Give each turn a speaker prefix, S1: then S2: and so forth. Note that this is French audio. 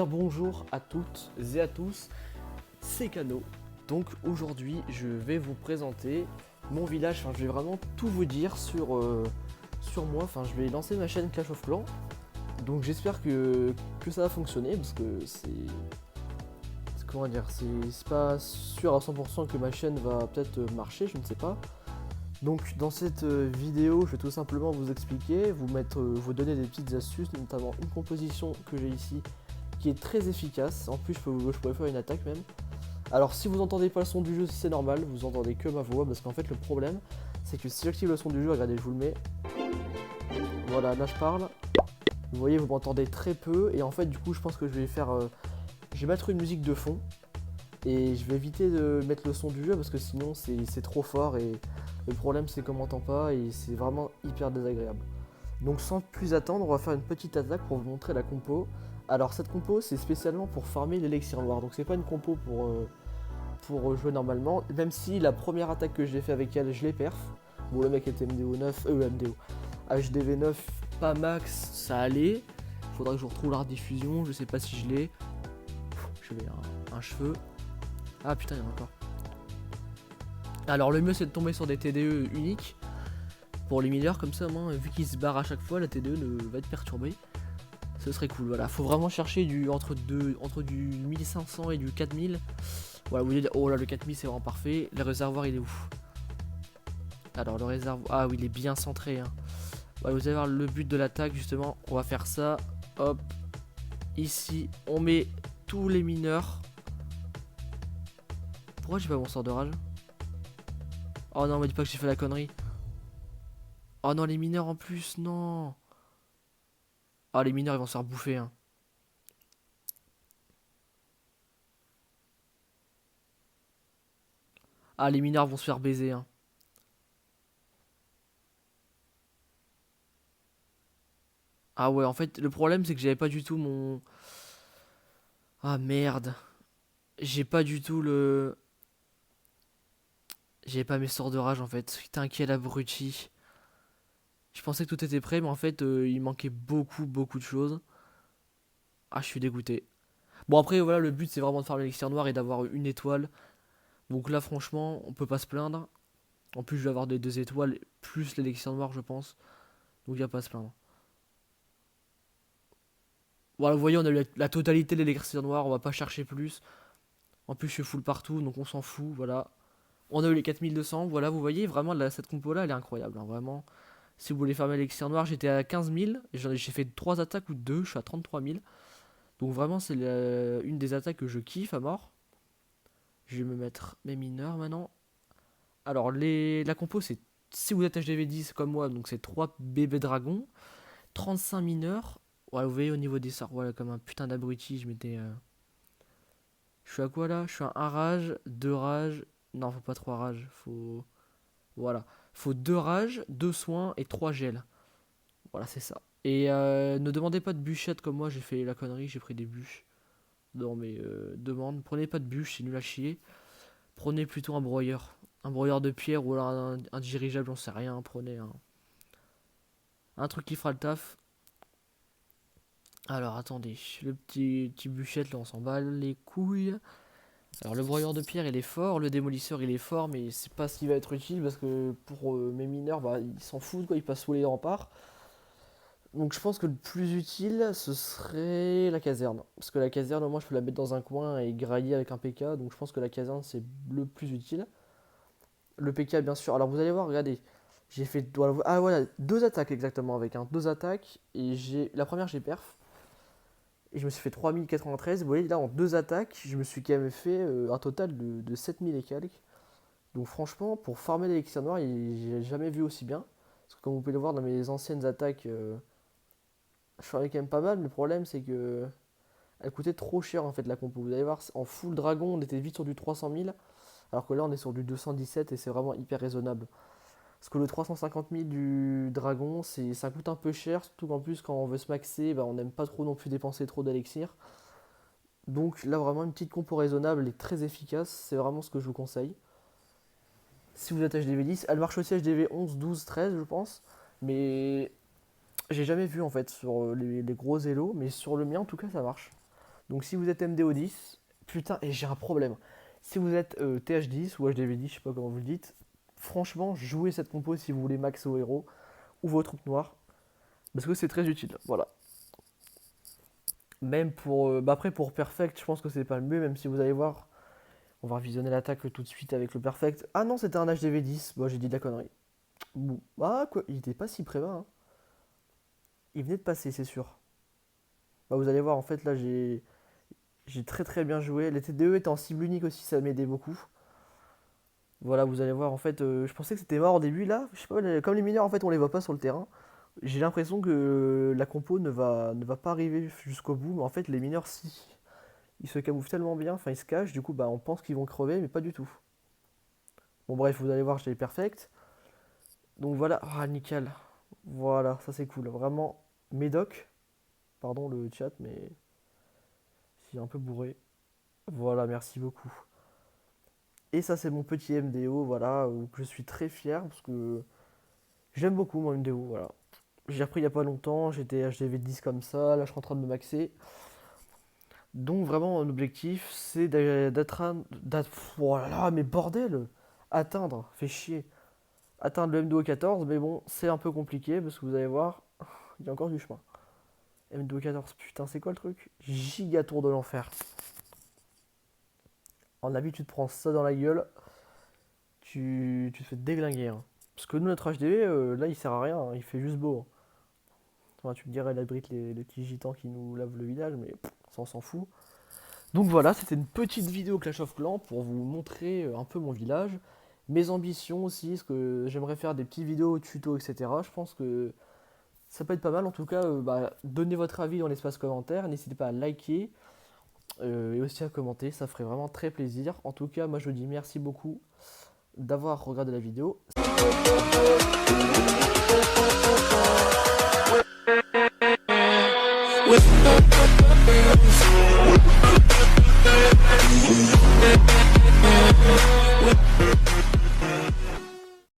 S1: bien bonjour à toutes et à tous, c'est Kano. Donc aujourd'hui je vais vous présenter mon village, enfin je vais vraiment tout vous dire sur moi, enfin je vais lancer ma chaîne Clash of Clans. Donc j'espère que ça va fonctionner parce que comment dire, c'est pas sûr à 100% que ma chaîne va peut-être marcher, je ne sais pas. Donc dans cette vidéo, je vais tout simplement vous expliquer, vous donner des petites astuces, notamment une composition que j'ai ici qui est très efficace. En plus, je pourrais faire une attaque même. Alors si vous entendez pas le son du jeu, c'est normal, vous entendez que ma voix, parce qu'en fait le problème, c'est que si j'active le son du jeu, regardez, je vous le mets. Voilà, là je parle. Vous voyez, vous m'entendez très peu, et en fait du coup, je pense que je vais mettre une musique de fond. Et je vais éviter de mettre le son du jeu parce que sinon c'est trop fort et le problème c'est qu'on m'entend pas et c'est vraiment hyper désagréable. Donc sans plus attendre, on va faire une petite attaque pour vous montrer la compo. Alors cette compo c'est spécialement pour farmer l'élixir noir, donc c'est pas une compo pour jouer normalement, même si la première attaque que j'ai fait avec elle je l'ai perf. Bon le mec était MDO 9, MDO, HDV 9, pas max, ça allait. Faudra que je retrouve la rediffusion, je sais pas si je l'ai. Je vais un cheveu. Ah putain, il y en a encore. Alors le mieux c'est de tomber sur des TDE uniques pour les mineurs, comme ça moi, vu qu'ils se barrent à chaque fois, la TDE ne va être perturbée. Ce serait cool, voilà. Faut vraiment chercher entre du 1500 et du 4000. Voilà, vous voyez, oh là le 4000 c'est vraiment parfait. Le réservoir il est où? Alors le réservoir, ah oui il est bien centré hein. Voilà, vous allez voir le but de l'attaque justement, on va faire ça. Hop, ici on met tous les mineurs. Pourquoi j'ai pas mon sort de rage? Oh non, me dis pas que j'ai fait la connerie. Oh non, les mineurs en plus, non. Ah, les mineurs, ils vont se faire bouffer, hein. Ah, les mineurs vont se faire baiser, hein. Ah ouais, en fait, le problème, c'est que j'avais pas du tout mon... Ah, merde. J'ai pas du tout le... J'avais pas mes sorts de rage, en fait. Putain, quel abruti. Je pensais que tout était prêt, mais en fait, il manquait beaucoup de choses. Ah, je suis dégoûté. Bon, après, voilà, le but, c'est vraiment de faire l'élixir noir et d'avoir une étoile. Donc là, franchement, on peut pas se plaindre. En plus, je vais avoir des 2 étoiles, plus l'élixir noir, je pense. Donc, il n'y a pas à se plaindre. Voilà, vous voyez, on a eu la totalité de l'élixir noir, on va pas chercher plus. En plus, je suis full partout, donc on s'en fout, voilà. On a eu les 4200, voilà, vous voyez, vraiment, cette compo-là, elle est incroyable, hein, vraiment. Si vous voulez farmer l'élixir noir, j'étais à 15 000, et j'ai fait 3 attaques ou 2, je suis à 33 000. Donc vraiment, c'est une des attaques que je kiffe à mort. Je vais me mettre mes mineurs maintenant. Alors, la compo, c'est, si vous êtes HDV 10 comme moi, donc c'est 3 bébés dragons, 35 mineurs. Ouais, vous voyez au niveau des sorts, voilà, comme un putain d'abruti, je m'étais... Je suis à quoi là? Je suis à 1 rage, 2 rages. Non, faut pas 3 rages, faut... Voilà. Faut 2 rages, 2 soins et 3 gels. Voilà, c'est ça. Et ne demandez pas de bûchettes comme moi, j'ai fait la connerie, j'ai pris des bûches dans mes demandes. Prenez pas de bûches, c'est nul à chier. Prenez plutôt un broyeur. Un broyeur de pierre ou alors un dirigeable, j'en sais rien. Prenez un truc qui fera le taf. Alors attendez, le petit bûchette là on s'en bat les couilles. Alors le broyeur de pierre il est fort, le démolisseur il est fort, mais c'est pas ce qui va être utile parce que pour mes mineurs bah ils s'en foutent quoi, ils passent sous les remparts. Donc je pense que le plus utile ce serait la caserne. Parce que la caserne au moins je peux la mettre dans un coin et grailler avec un PK, donc je pense que la caserne c'est le plus utile. Le PK bien sûr, alors vous allez voir, regardez, j'ai fait ah voilà, 2 attaques exactement avec deux attaques et la première j'ai perf. Et je me suis fait 3093. Vous voyez, là, en 2 attaques, je me suis quand même fait un total de 7000 et quelques. Donc, franchement, pour farmer l'élixir noir, j'ai jamais vu aussi bien. Parce que, comme vous pouvez le voir dans mes anciennes attaques, je farmais quand même pas mal. Mais le problème, c'est que elle coûtait trop cher en fait, la compo. Vous allez voir, en full dragon, on était vite sur du 300 000. Alors que là, on est sur du 217 et c'est vraiment hyper raisonnable. Parce que le 350 000 du dragon, ça coûte un peu cher. Surtout qu'en plus, quand on veut se maxer, bah, on n'aime pas trop non plus dépenser trop d'élixir. Donc là vraiment une petite compo raisonnable et très efficace, c'est vraiment ce que je vous conseille. Si vous êtes HDV 10, elle marche aussi HDV 11, 12, 13 je pense. Mais j'ai jamais vu en fait sur les gros élos, mais sur le mien en tout cas ça marche. Donc si vous êtes MDO10, putain, et j'ai un problème. Si vous êtes TH10 ou HDV10, je sais pas comment vous le dites, franchement, jouez cette compo si vous voulez max au héros ou vos troupes noires. Parce que c'est très utile, voilà. Même pour... après pour Perfect, je pense que c'est pas le mieux, même si vous allez voir. On va revisionner l'attaque tout de suite avec le Perfect. Ah non, c'était un HDV10, bon j'ai dit de la connerie. Bon. Ah quoi, il était pas si près hein. Il venait de passer, c'est sûr. Bah vous allez voir, en fait là j'ai très très bien joué. Les TDE étaient en cible unique aussi, ça m'aidait beaucoup. Voilà, vous allez voir, en fait, je pensais que c'était mort au début, là. Je sais pas, comme les mineurs, en fait, on les voit pas sur le terrain. J'ai l'impression que la compo ne va pas arriver jusqu'au bout, mais en fait, les mineurs, si. Ils se camouflent tellement bien, enfin, ils se cachent, du coup, bah, on pense qu'ils vont crever, mais pas du tout. Bon, bref, vous allez voir, j'ai perfect. Donc voilà, ah, nickel. Voilà, ça c'est cool. Vraiment, médoc. Pardon le chat, mais c'est un peu bourré. Voilà, merci beaucoup. Et ça, c'est mon petit MDO, voilà, où je suis très fier parce que j'aime beaucoup mon MDO, voilà. J'ai repris il y a pas longtemps, j'étais HDV10 comme ça, là je suis en train de me maxer. Donc vraiment, mon objectif, c'est d'atteindre... Oh là là, mais bordel! Atteindre, fait chier. Atteindre le MDO 14, mais bon, c'est un peu compliqué parce que vous allez voir, il y a encore du chemin. MDO 14, putain, c'est quoi le truc? Gigatour de l'enfer. En habitude, tu te prends ça dans la gueule, tu te fais déglinguer, hein. Parce que nous, notre HDV, là, il sert à rien, hein, il fait juste beau, hein. Enfin, tu me dirais, il abrite les petits gitans qui nous lavent le village, mais ça, on s'en fout. Donc voilà, c'était une petite vidéo Clash of Clans pour vous montrer un peu mon village, mes ambitions aussi, parce que j'aimerais faire des petites vidéos tuto, etc. Je pense que ça peut être pas mal. En tout cas, bah, donnez votre avis dans l'espace commentaire, n'hésitez pas à liker et aussi à commenter, ça ferait vraiment très plaisir. En tout cas, moi je vous dis merci beaucoup d'avoir regardé la vidéo.